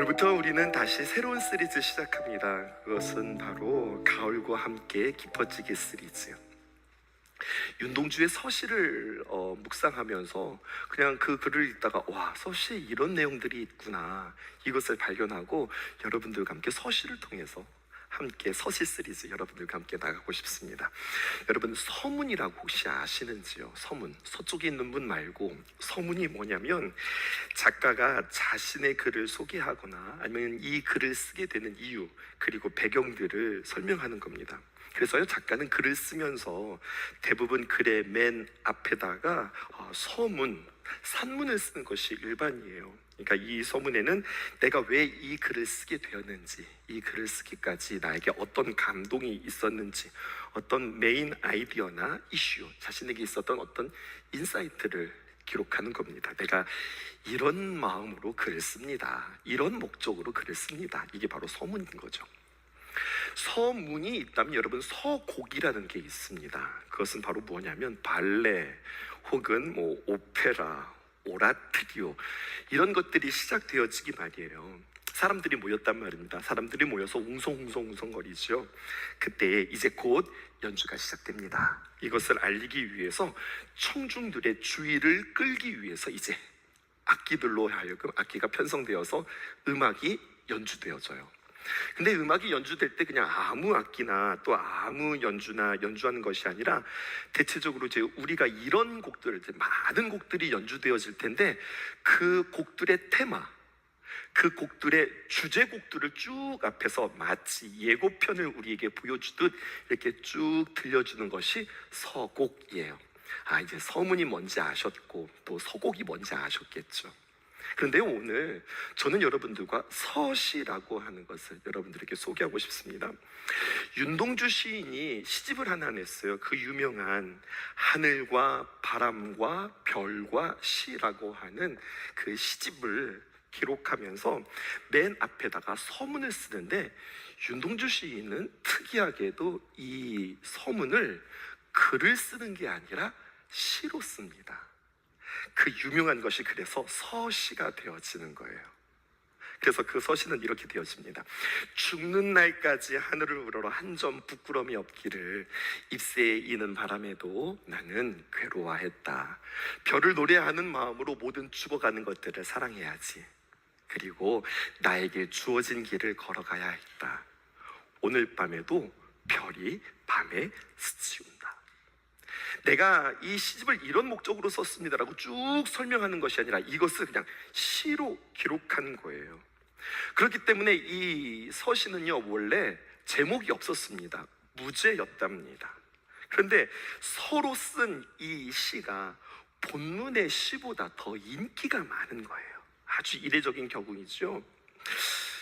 오늘부터 우리는 다시 새로운 시리즈 시작합니다. 그것은 바로 가을과 함께 깊어지기 시리즈요. 윤동주의 서시를 묵상하면서 그냥 그 글을 읽다가 와, 서시에 이런 내용들이 있구나, 이것을 발견하고 여러분들과 함께 서시를 통해서 함께 서시 시리즈 여러분들과 함께 나가고 싶습니다. 여러분, 서문이라고 혹시 아시는지요? 서문, 서쪽에 있는 문 말고 서문이 뭐냐면 작가가 자신의 글을 소개하거나 아니면 이 글을 쓰게 되는 이유 그리고 배경들을 설명하는 겁니다. 그래서요, 작가는 글을 쓰면서 대부분 글의 맨 앞에다가 서문, 산문을 쓰는 것이 일반이에요. 그러니까 이 서문에는 내가 왜 이 글을 쓰게 되었는지, 이 글을 쓰기까지 나에게 어떤 감동이 있었는지, 어떤 메인 아이디어나 이슈, 자신에게 있었던 어떤 인사이트를 기록하는 겁니다. 내가 이런 마음으로 글을 씁니다, 이런 목적으로 글을 씁니다. 이게 바로 서문인 거죠. 서문이 있다면 여러분, 서곡이라는 게 있습니다. 그것은 바로 뭐냐면 발레 혹은 오페라, 오라토리오, 이런 것들이 시작되어지기 말이에요. 사람들이 모였단 말입니다. 사람들이 모여서 웅성웅성웅성거리죠. 그때 이제 곧 연주가 시작됩니다. 이것을 알리기 위해서 청중들의 주의를 끌기 위해서 이제 악기들로 하여금 악기가 편성되어서 음악이 연주되어져요. 근데 음악이 연주될 때 그냥 아무 악기나 또 아무 연주나 연주하는 것이 아니라 대체적으로 이제 우리가 이런 곡들, 많은 곡들이 연주되어질 텐데 그 곡들의 테마, 그 곡들의 주제곡들을 쭉 앞에서 마치 예고편을 우리에게 보여주듯 이렇게 쭉 들려주는 것이 서곡이에요. 이제 서문이 뭔지 아셨고 또 서곡이 뭔지 아셨겠죠. 그런데 오늘 저는 여러분들과 서시라고 하는 것을 여러분들에게 소개하고 싶습니다. 윤동주 시인이 시집을 하나 냈어요. 그 유명한 하늘과 바람과 별과 시라고 하는 그 시집을 기록하면서 맨 앞에다가 서문을 쓰는데, 윤동주 시인은 특이하게도 이 서문을 글을 쓰는 게 아니라 시로 씁니다. 그 유명한 것이 그래서 서시가 되어지는 거예요. 그래서 그 서시는 이렇게 되어집니다. 죽는 날까지 하늘을 우러러 한 점 부끄러움이 없기를, 잎새에 이는 바람에도 나는 괴로워했다. 별을 노래하는 마음으로 모든 죽어가는 것들을 사랑해야지. 그리고 나에게 주어진 길을 걸어가야 했다. 오늘 밤에도 별이 밤에 스치운다. 내가 이 시집을 이런 목적으로 썼습니다라고 쭉 설명하는 것이 아니라 이것을 그냥 시로 기록한 거예요. 그렇기 때문에 이 서시는요, 원래 제목이 없었습니다. 무제였답니다. 그런데 서로 쓴 이 시가 본문의 시보다 더 인기가 많은 거예요. 아주 이례적인 경우이죠.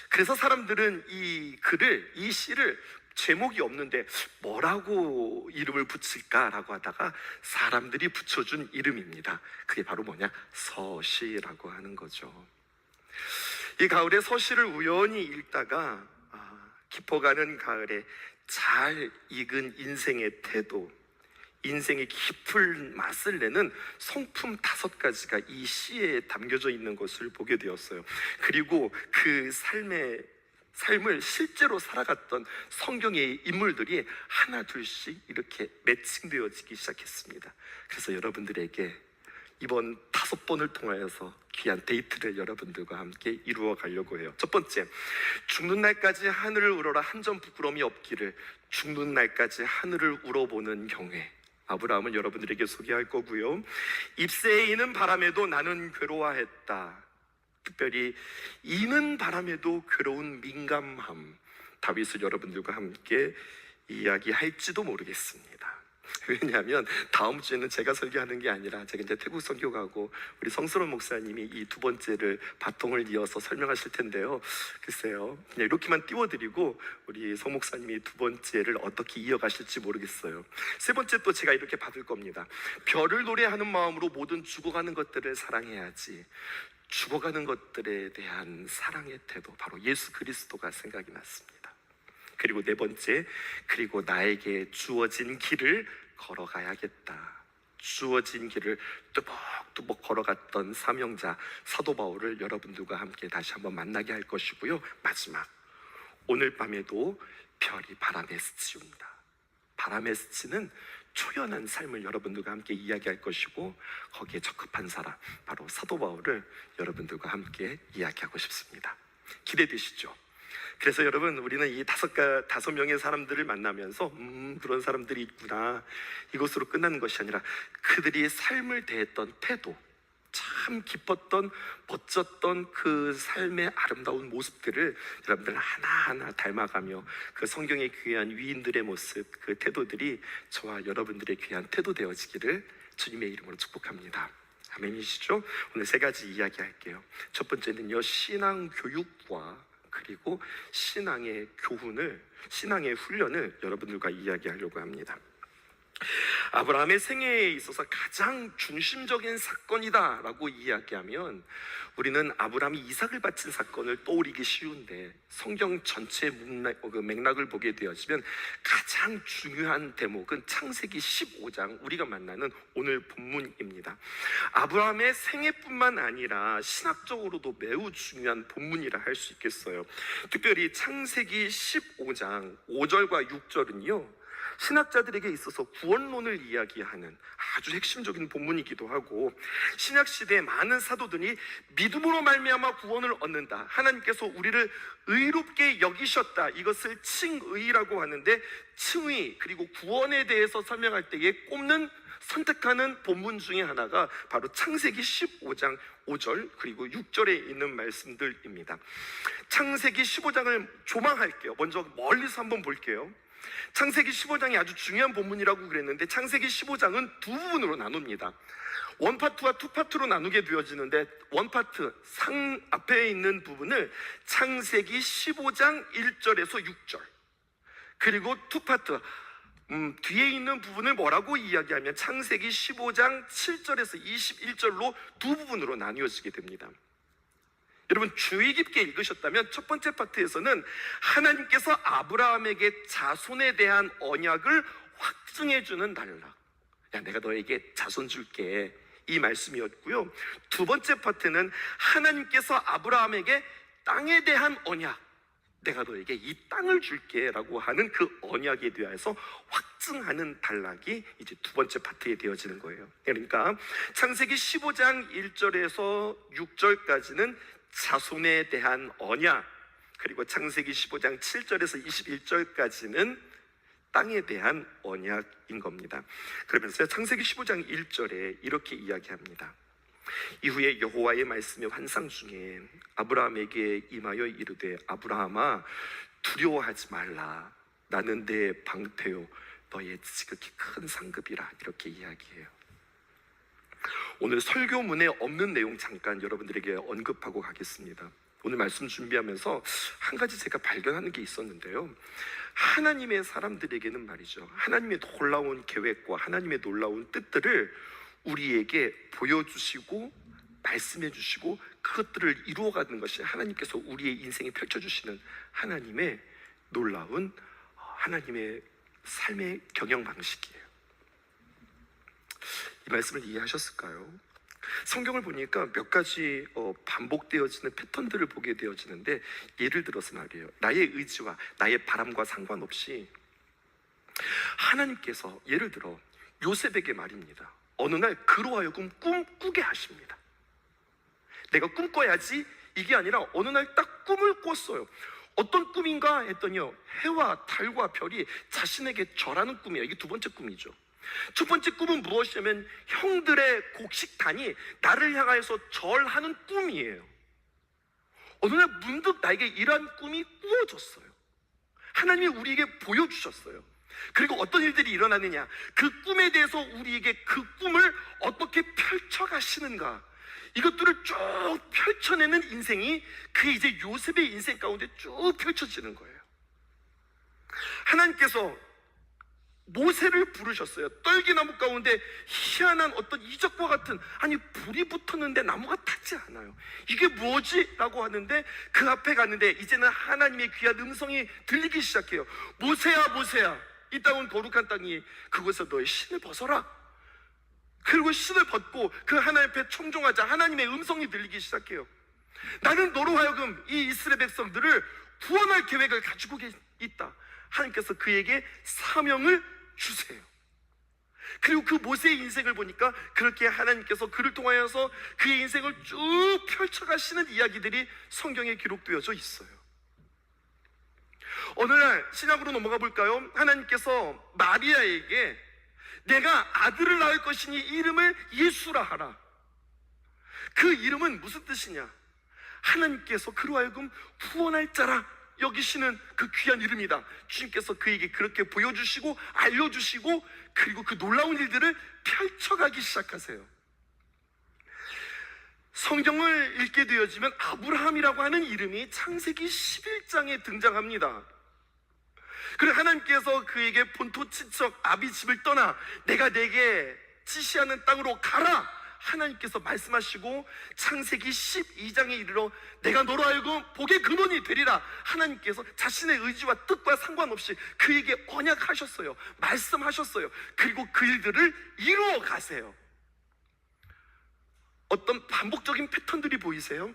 그래서 사람들은 이 글을, 이 시를 제목이 없는데 뭐라고 이름을 붙일까라고 하다가 사람들이 붙여준 이름입니다. 그게 바로 뭐냐? 서시라고 하는 거죠. 이 가을에 서시를 우연히 읽다가 깊어가는 가을에 잘 익은 인생의 태도, 인생의 깊은 맛을 내는 성품 5가지가 이 시에 담겨져 있는 것을 보게 되었어요. 그리고 그 삶을 실제로 살아갔던 성경의 인물들이 하나 둘씩 이렇게 매칭되어지기 시작했습니다. 그래서 여러분들에게 이번 5번을 통하여서 귀한 데이트를 여러분들과 함께 이루어 가려고 해요. 첫 번째, 죽는 날까지 하늘을 우러라 한 점 부끄러움이 없기를. 죽는 날까지 하늘을 우러보는 경외, 아브라함은 여러분들에게 소개할 거고요. 잎새에 이는 바람에도 나는 괴로워했다. 특별히 이는 바람에도 괴로운 민감함, 다윗을 여러분들과 함께 이야기할지도 모르겠습니다. 왜냐하면 다음 주에는 제가 설교하는 게 아니라 제가 이제 태국 선교 가고 우리 성스러운 목사님이 이 2번째를 바통을 이어서 설명하실 텐데요. 글쎄요, 그냥 이렇게만 띄워드리고 우리 성 목사님이 2번째를 어떻게 이어가실지 모르겠어요. 3번째 또 제가 이렇게 받을 겁니다. 별을 노래하는 마음으로 모든 죽어가는 것들을 사랑해야지. 죽어가는 것들에 대한 사랑의 태도, 바로 예수 그리스도가 생각이 났습니다. 그리고 4번째, 그리고 나에게 주어진 길을 걸어가야겠다. 주어진 길을 뚜벅뚜벅 걸어갔던 사명자 사도 바울을 여러분들과 함께 다시 한번 만나게 할 것이고요. 마지막, 오늘 밤에도 별이 바람에 스치옵니다. 바람에 스치는 초연한 삶을 여러분들과 함께 이야기할 것이고, 거기에 적합한 사람, 바로 사도 바울을 여러분들과 함께 이야기하고 싶습니다. 기대되시죠? 그래서 여러분, 우리는 이 다섯 명의 사람들을 만나면서 그런 사람들이 있구나, 이것으로 끝나는 것이 아니라 그들이 삶을 대했던 태도, 참 기뻤던, 멋졌던 그 삶의 아름다운 모습들을 여러분들 하나하나 닮아가며 그 성경의 귀한 위인들의 모습, 그 태도들이 저와 여러분들의 귀한 태도 되어지기를 주님의 이름으로 축복합니다. 아멘이시죠? 오늘 세 가지 이야기할게요. 첫 번째는요, 신앙 교육과 그리고 신앙의 신앙의 훈련을 여러분들과 이야기하려고 합니다. 아브라함의 생애에 있어서 가장 중심적인 사건이다 라고 이야기하면, 우리는 아브라함이 이삭을 바친 사건을 떠올리기 쉬운데, 성경 전체 맥락을 보게 되어지면 가장 중요한 대목은 창세기 15장, 우리가 만나는 오늘 본문입니다. 아브라함의 생애뿐만 아니라 신학적으로도 매우 중요한 본문이라 할 수 있겠어요. 특별히 창세기 15장 5절과 6절은요, 신학자들에게 있어서 구원론을 이야기하는 아주 핵심적인 본문이기도 하고, 신약시대의 많은 사도들이 믿음으로 말미암아 구원을 얻는다, 하나님께서 우리를 의롭게 여기셨다, 이것을 칭의라고 하는데, 칭의 그리고 구원에 대해서 설명할 때에 선택하는 본문 중에 하나가 바로 창세기 15장 5절 그리고 6절에 있는 말씀들입니다. 창세기 15장을 조망할게요. 먼저 멀리서 한번 볼게요. 창세기 15장이 아주 중요한 본문이라고 그랬는데, 창세기 15장은 두 부분으로 나눕니다. 원파트와 투파트로 나누게 되어지는데, 원파트 상 앞에 있는 부분을 창세기 15장 1절에서 6절, 그리고 투파트 뒤에 있는 부분을 뭐라고 이야기하면 창세기 15장 7절에서 21절로 두 부분으로 나뉘어지게 됩니다. 여러분, 주의 깊게 읽으셨다면 첫 번째 파트에서는 하나님께서 아브라함에게 자손에 대한 언약을 확증해주는 단락, 야, 내가 너에게 자손 줄게, 이 말씀이었고요. 두 번째 파트는 하나님께서 아브라함에게 땅에 대한 언약, 내가 너에게 이 땅을 줄게 라고 하는 그 언약에 대해서 확증하는 단락이 이제 두 번째 파트에 되어지는 거예요. 그러니까 창세기 15장 1절에서 6절까지는 자손에 대한 언약, 그리고 창세기 15장 7절에서 21절까지는 땅에 대한 언약인 겁니다. 그러면서 창세기 15장 1절에 이렇게 이야기합니다. 이후에 여호와의 말씀의 환상 중에 아브라함에게 임하여 이르되, 아브라함아, 두려워하지 말라, 나는 내 방패요 너의 지극히 큰 상급이라, 이렇게 이야기해요. 오늘 설교문에 없는 내용 잠깐 여러분들에게 언급하고 가겠습니다. 오늘 말씀 준비하면서 한 가지 제가 발견하는 게 있었는데요, 하나님의 사람들에게는 말이죠, 하나님의 놀라운 계획과 하나님의 놀라운 뜻들을 우리에게 보여주시고 말씀해 주시고 그것들을 이루어가는 것이 하나님께서 우리의 인생에 펼쳐주시는 하나님의 놀라운 하나님의 삶의 경영 방식이에요. 이 말씀을 이해하셨을까요? 성경을 보니까 몇 가지 반복되어지는 패턴들을 보게 되어지는데, 예를 들어서 말이에요, 나의 의지와 나의 바람과 상관없이 하나님께서 예를 들어 요셉에게 말입니다. 어느 날 그로 하여금 꿈꾸게 하십니다. 내가 꿈꿔야지, 이게 아니라 어느 날 딱 꿈을 꿨어요. 어떤 꿈인가 했더니요, 해와 달과 별이 자신에게 절하는 꿈이에요. 이게 두 번째 꿈이죠. 첫 번째 꿈은 무엇이냐면 형들의 곡식단이 나를 향하여서 절하는 꿈이에요. 어느 날 문득 나에게 이러한 꿈이 꾸어졌어요. 하나님이 우리에게 보여주셨어요. 그리고 어떤 일들이 일어나느냐, 그 꿈에 대해서 우리에게 그 꿈을 어떻게 펼쳐가시는가, 이것들을 쭉 펼쳐내는 인생이, 그게 이제 요셉의 인생 가운데 쭉 펼쳐지는 거예요. 하나님께서 모세를 부르셨어요. 떨기나무 가운데 희한한 어떤 이적과 같은, 아니 불이 붙었는데 나무가 타지 않아요. 이게 뭐지? 라고 하는데 그 앞에 갔는데 이제는 하나님의 귀한 음성이 들리기 시작해요. 모세야, 모세야, 이 땅은 거룩한 땅이, 그곳에서 너의 신을 벗어라. 그리고 신을 벗고 그 하나님 앞에 청종하자 하나님의 음성이 들리기 시작해요. 나는 너로 하여금 이 이스라엘 백성들을 구원할 계획을 가지고 있다. 하나님께서 그에게 사명을 주세요. 그리고 그 모세의 인생을 보니까 그렇게 하나님께서 그를 통하여서 그의 인생을 쭉 펼쳐가시는 이야기들이 성경에 기록되어져 있어요. 어느 날 신약으로 넘어가 볼까요? 하나님께서 마리아에게 내가 아들을 낳을 것이니 이름을 예수라 하라. 그 이름은 무슨 뜻이냐? 하나님께서 그로 하여금 구원할 자라 여기시는 그 귀한 이름이다. 주님께서 그에게 그렇게 보여주시고 알려주시고 그리고 그 놀라운 일들을 펼쳐가기 시작하세요. 성경을 읽게 되어지면 아브라함이라고 하는 이름이 창세기 11장에 등장합니다. 그리고 하나님께서 그에게 본토 친척 아비 집을 떠나 내가 내게 지시하는 땅으로 가라 하나님께서 말씀하시고 창세기 12장에 이르러 내가 너로 하여금 복의 근원이 되리라 하나님께서 자신의 의지와 뜻과 상관없이 그에게 언약하셨어요. 말씀하셨어요. 그리고 그 일들을 이루어 가세요. 어떤 반복적인 패턴들이 보이세요?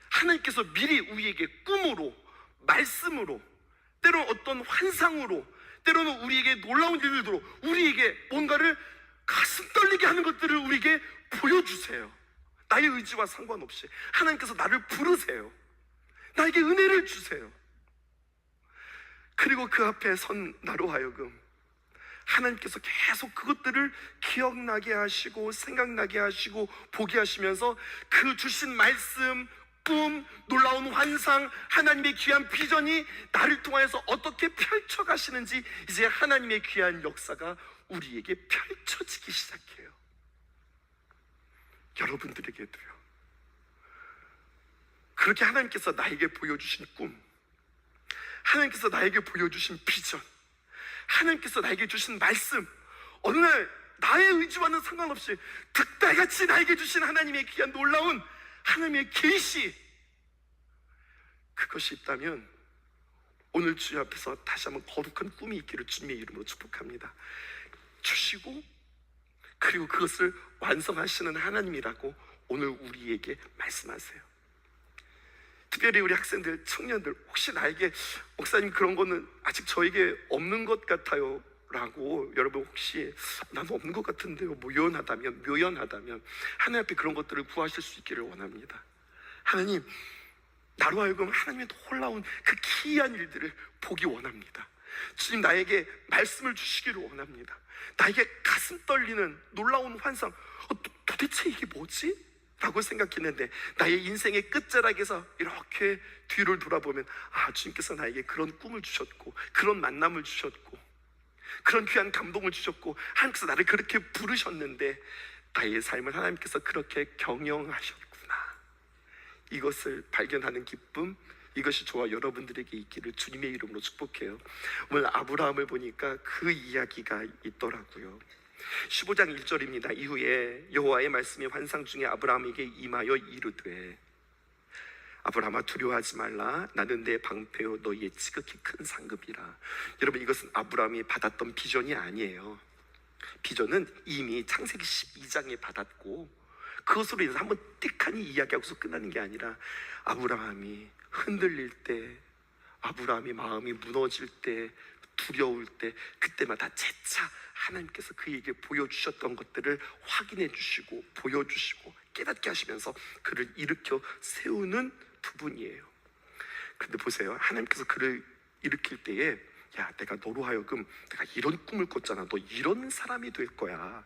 하나님께서 미리 우리에게 꿈으로, 말씀으로, 때로는 어떤 환상으로, 때로는 우리에게 놀라운 일들로 우리에게 뭔가를 가슴 떨리게 하는 것들을 우리에게 보여주세요. 나의 의지와 상관없이 하나님께서 나를 부르세요. 나에게 은혜를 주세요. 그리고 그 앞에 선 나로 하여금 하나님께서 계속 그것들을 기억나게 하시고 생각나게 하시고 보게 하시면서 그 주신 말씀, 꿈, 놀라운 환상, 하나님의 귀한 비전이 나를 통해서 어떻게 펼쳐가시는지 이제 하나님의 귀한 역사가 우리에게 펼쳐지기 시작해요. 여러분들에게도요. 그렇게 하나님께서 나에게 보여주신 꿈, 하나님께서 나에게 보여주신 비전, 하나님께서 나에게 주신 말씀, 어느 날 나의 의지와는 상관없이 득달같이 나에게 주신 하나님의 귀한 놀라운 하나님의 계시, 그것이 있다면 오늘 주님 앞에서 다시 한번 거룩한 꿈이 있기를 주님의 이름으로 축복합니다. 주시고 그리고 그것을 완성하시는 하나님이라고 오늘 우리에게 말씀하세요. 특별히 우리 학생들, 청년들, 혹시 나에게 목사님 그런 거는 아직 저에게 없는 것 같아요 라고 여러분 혹시 나는 없는 것 같은데요, 묘연하다면 하나님 앞에 그런 것들을 구하실 수 있기를 원합니다. 하나님, 나로 하여금 하나님의 놀라운 그 기이한 일들을 보기 원합니다. 주님, 나에게 말씀을 주시기를 원합니다. 나에게 가슴 떨리는 놀라운 환상, 도대체 이게 뭐지? 라고 생각했는데 나의 인생의 끝자락에서 이렇게 뒤를 돌아보면 주님께서 나에게 그런 꿈을 주셨고 그런 만남을 주셨고 그런 귀한 감동을 주셨고 하나님께서 나를 그렇게 부르셨는데 나의 삶을 하나님께서 그렇게 경영하셨구나, 이것을 발견하는 기쁨, 이것이 저와 여러분들에게 있기를 주님의 이름으로 축복해요. 오늘 아브라함을 보니까 그 이야기가 있더라고요. 15장 1절입니다. 이후에 여호와의 말씀이 환상 중에 아브라함에게 임하여 이르되 아브라함아 두려워하지 말라, 나는 내 방패요 너희의 지극히 큰 상급이라. 여러분, 이것은 아브라함이 받았던 비전이 아니에요. 비전은 이미 창세기 12장에 받았고 그것으로 인해서 한번 띡하니 이야기하고서 끝나는 게 아니라 아브라함이 흔들릴 때, 아브라함이 마음이 무너질 때, 두려울 때, 그때마다 재차 하나님께서 그에게 보여주셨던 것들을 확인해 주시고 보여주시고 깨닫게 하시면서 그를 일으켜 세우는 부분이에요. 그런데 보세요, 하나님께서 그를 일으킬 때에 야, 내가 너로 하여금 내가 이런 꿈을 꿨잖아, 너 이런 사람이 될 거야,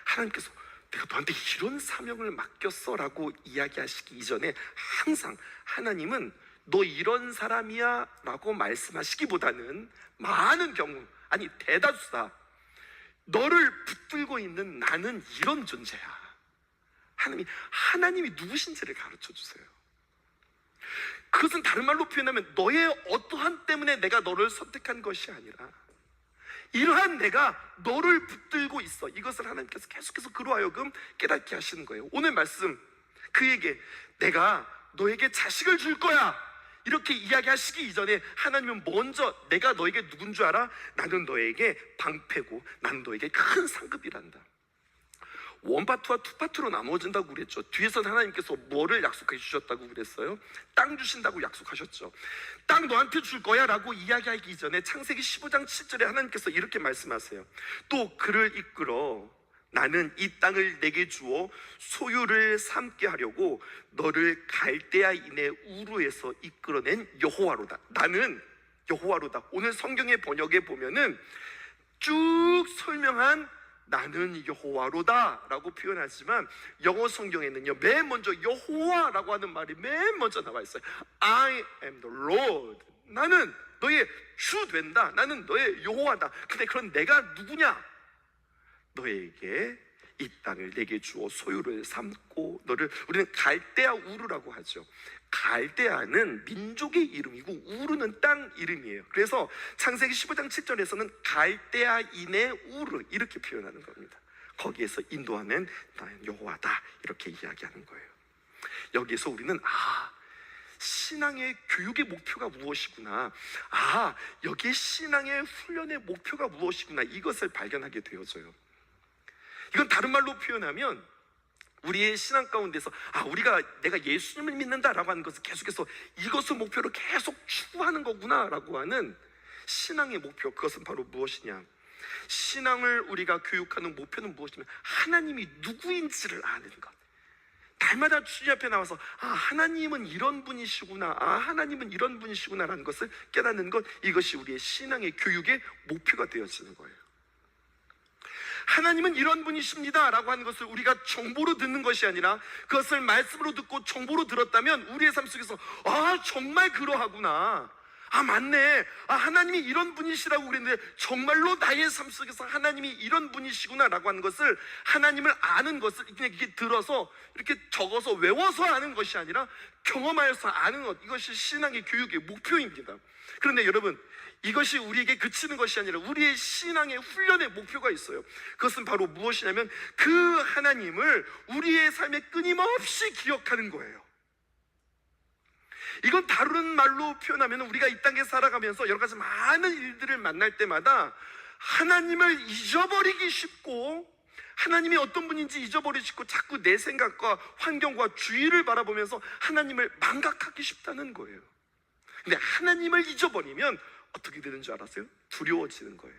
하나님께서 내가 너한테 이런 사명을 맡겼어 라고 이야기하시기 이전에 항상 하나님은 너 이런 사람이야 라고 말씀하시기보다는 많은 경우, 아니 대다수다, 너를 붙들고 있는 나는 이런 존재야, 하나님이 누구신지를 가르쳐 주세요. 그것은 다른 말로 표현하면 너의 어떠한 때문에 내가 너를 선택한 것이 아니라 이러한 내가 너를 붙들고 있어, 이것을 하나님께서 계속해서 그로 하여금 깨닫게 하시는 거예요. 오늘 말씀, 그에게 내가 너에게 자식을 줄 거야 이렇게 이야기하시기 이전에 하나님은 먼저 내가 너에게 누군 줄 알아? 나는 너에게 방패고 나는 너에게 큰 상급이란다. 원파트와 투파트로 나누어진다고 그랬죠. 뒤에서 하나님께서 뭐를 약속해 주셨다고 그랬어요? 땅 주신다고 약속하셨죠. 땅 너한테 줄 거야 라고 이야기하기 전에 창세기 15장 7절에 하나님께서 이렇게 말씀하세요. 또 그를 이끌어 나는 이 땅을 내게 주어 소유를 삼게 하려고 너를 갈대아인의 우르에서 이끌어낸 여호와로다. 나는 여호와로다. 오늘 성경의 번역에 보면은 쭉 설명한 나는 여호와로다 라고 표현하지만 영어 성경에는요 맨 먼저 여호와라고 하는 말이 맨 먼저 나와 있어요. I am the Lord. 나는 너의 주 된다. 나는 너의 여호와다. 근데 그럼 내가 누구냐? 너에게 이 땅을 내게 주어 소유를 삼고 너를, 우리는 갈대아 우르라고 하죠. 갈대아는 민족의 이름이고 우르는 땅 이름이에요. 그래서 창세기 15장 7절에서는 갈대아인의 우르 이렇게 표현하는 겁니다. 거기에서 인도하는 나는 여호와다 이렇게 이야기하는 거예요. 여기에서 우리는 신앙의 교육의 목표가 무엇이구나, 여기에 신앙의 훈련의 목표가 무엇이구나, 이것을 발견하게 되어져요. 이건 다른 말로 표현하면 우리의 신앙 가운데서 내가 예수님을 믿는다라고 하는 것을 계속해서 이것을 목표로 계속 추구하는 거구나 라고 하는 신앙의 목표, 그것은 바로 무엇이냐? 신앙을 우리가 교육하는 목표는 무엇이냐면 하나님이 누구인지를 아는 것. 날마다 주님 앞에 나와서 하나님은 이런 분이시구나, 하나님은 이런 분이시구나 라는 것을 깨닫는 것, 이것이 우리의 신앙의 교육의 목표가 되어지는 거예요. 하나님은 이런 분이십니다 라고 하는 것을 우리가 정보로 듣는 것이 아니라 그것을 말씀으로 듣고 정보로 들었다면 우리의 삶 속에서 정말 그러하구나, 맞네, 하나님이 이런 분이시라고 그랬는데 정말로 나의 삶 속에서 하나님이 이런 분이시구나 라고 하는 것을, 하나님을 아는 것을 그냥 이렇게 들어서 이렇게 적어서 외워서 아는 것이 아니라 경험하여서 아는 것, 이것이 신앙의 교육의 목표입니다. 그런데 여러분, 이것이 우리에게 그치는 것이 아니라 우리의 신앙의 훈련의 목표가 있어요. 그것은 바로 무엇이냐면 그 하나님을 우리의 삶에 끊임없이 기억하는 거예요. 이건 다른 말로 표현하면 우리가 이 땅에 살아가면서 여러 가지 많은 일들을 만날 때마다 하나님을 잊어버리기 쉽고, 하나님이 어떤 분인지 잊어버리기 쉽고, 자꾸 내 생각과 환경과 주위를 바라보면서 하나님을 망각하기 쉽다는 거예요. 근데 하나님을 잊어버리면 어떻게 되는 줄 알았어요? 두려워지는 거예요.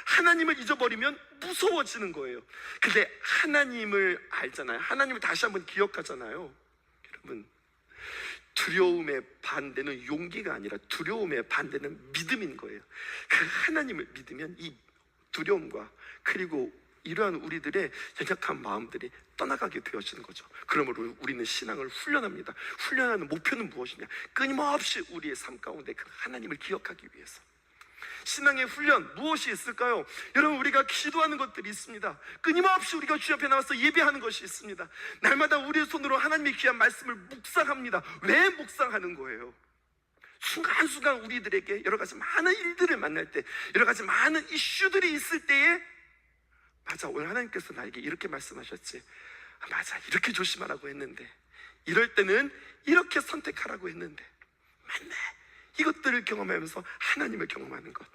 하나님을 잊어버리면 무서워지는 거예요. 근데 하나님을 알잖아요. 하나님을 다시 한번 기억하잖아요. 여러분, 두려움의 반대는 용기가 아니라 두려움의 반대는 믿음인 거예요. 그 하나님을 믿으면 이 두려움과 그리고 이러한 우리들의 연약한 마음들이 떠나가게 되어지는 거죠. 그러므로 우리는 신앙을 훈련합니다. 훈련하는 목표는 무엇이냐? 끊임없이 우리의 삶 가운데 그 하나님을 기억하기 위해서. 신앙의 훈련 무엇이 있을까요? 여러분, 우리가 기도하는 것들이 있습니다. 끊임없이 우리가 주 앞에 나와서 예배하는 것이 있습니다. 날마다 우리의 손으로 하나님의 귀한 말씀을 묵상합니다. 왜 묵상하는 거예요? 순간순간 우리들에게 여러 가지 많은 일들을 만날 때, 여러 가지 많은 이슈들이 있을 때에 오늘 하나님께서 나에게 이렇게 말씀하셨지, 맞아, 이렇게 조심하라고 했는데, 이럴 때는 이렇게 선택하라고 했는데, 맞네, 이것들을 경험하면서 하나님을 경험하는 것,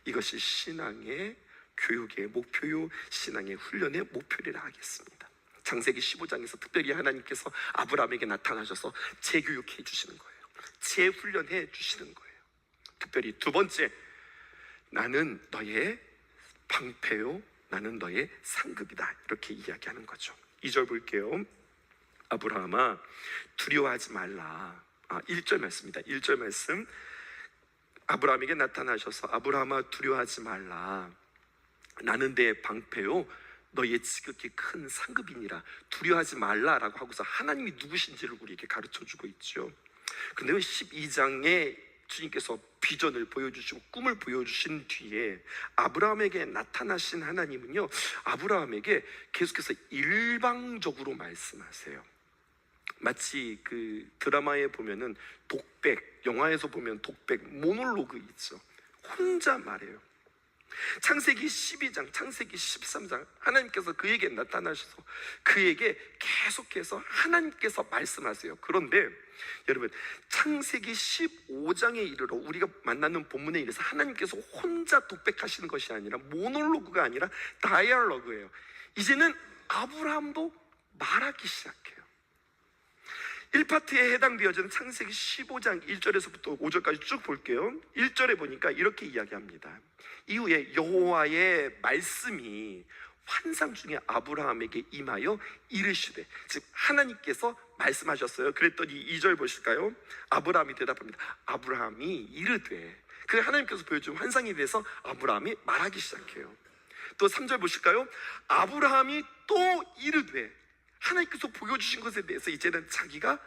이것이 신앙의 교육의 목표요, 신앙의 훈련의 목표리라 하겠습니다. 창세기 15장에서 특별히 하나님께서 아브라함에게 나타나셔서 재교육해 주시는 거예요. 재훈련해 주시는 거예요. 특별히 두 번째, 나는 너의 방패요, 나는 너의 상급이다, 이렇게 이야기하는 거죠. 2절 볼게요. 아브라함아, 두려워하지 말라. 1절 말씀입니다. 1절 말씀, 아브라함에게 나타나셔서 아브라함아, 두려워하지 말라. 나는 내 방패요, 너의 지극히 큰 상급이니라. 두려워하지 말라라고 하고서 하나님이 누구신지를 우리에게 가르쳐주고 있죠. 근데 12장에 주님께서 비전을 보여주시고 꿈을 보여주신 뒤에 아브라함에게 나타나신 하나님은요, 아브라함에게 계속해서 일방적으로 말씀하세요. 마치 그 드라마에 보면은 독백, 영화에서 보면 독백, 모놀로그 있죠. 혼자 말해요. 창세기 12장, 창세기 13장 하나님께서 그에게 나타나셔서 그에게 계속해서 하나님께서 말씀하세요. 그런데 여러분, 창세기 15장에 이르러 우리가 만나는 본문에 이르러서 하나님께서 혼자 독백하시는 것이 아니라 모놀로그가 아니라 다이얼로그예요. 이제는 아브라함도 말하기 시작해요. 1파트에 해당되어지는 창세기 15장 1절에서부터 5절까지 쭉 볼게요. 1절에 보니까 이렇게 이야기합니다. 이후에 여호와의 말씀이 환상 중에 아브라함에게 임하여 이르시되, 즉 하나님께서 말씀하셨어요. 그랬더니 2절 보실까요? 아브라함이 대답합니다. 아브라함이 이르되, 그 하나님께서 보여준 환상에 대해서 아브라함이 말하기 시작해요. 또 3절 보실까요? 아브라함이 또 이르되, 하나님께서 보여주신 것에 대해서 이제는 자기가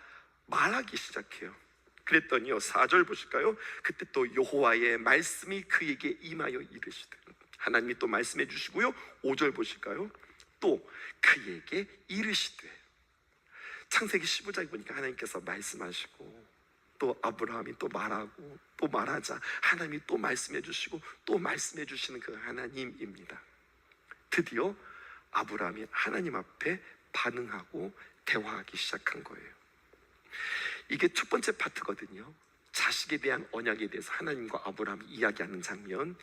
말하기 시작해요. 그랬더니요, 4절 보실까요? 그때 또 여호와의 말씀이 그에게 임하여 이르시되, 하나님이 또 말씀해 주시고요. 5절 보실까요? 또 그에게 이르시되, 창세기 15장에 보니까 하나님께서 말씀하시고 또 아브라함이 또 말하고 또 말하자 하나님이 또 말씀해 주시고 또 말씀해 주시는 그 하나님입니다. 드디어 아브라함이 하나님 앞에 반응하고 대화하기 시작한 거예요. 이게 첫 번째 파트거든요. 자식에 대한 언약에 대해서 하나님과 아브라함이 이야기하는 장면.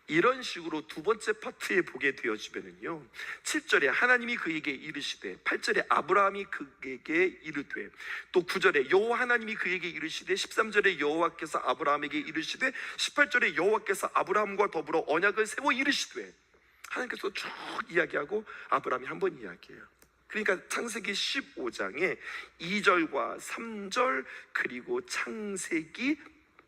이런 식으로 두 번째 파트에 보게 되어지면은요, 7절에 하나님이 그에게 이르시되, 8절에 아브라함이 그에게 이르되, 또 9절에 여호와 하나님이 그에게 이르시되, 13절에 여호와께서 아브라함에게 이르시되, 18절에 여호와께서 아브라함과 더불어 언약을 세워 이르시되, 하나님께서 쭉 이야기하고 아브라함이 한 번 이야기해요. 그러니까 창세기 15장에 2절과 3절, 그리고 창세기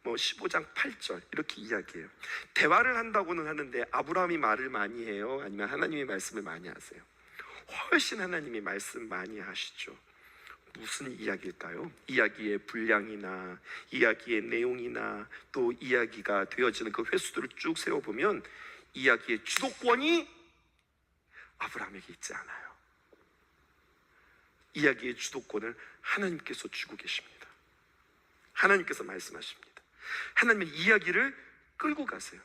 15장 8절 이렇게 이야기해요. 대화를 한다고는 하는데 아브라함이 말을 많이 해요? 아니면 하나님이 말씀을 많이 하세요? 훨씬 하나님이 말씀 많이 하시죠. 무슨 이야기일까요? 이야기의 분량이나 이야기의 내용이나 또 이야기가 되어지는 그 횟수들을 쭉 세워보면 이야기의 주도권이 아브라함에게 있지 않아요. 이야기의 주도권을 하나님께서 쥐고 계십니다. 하나님께서 말씀하십니다. 하나님은 이야기를 끌고 가세요.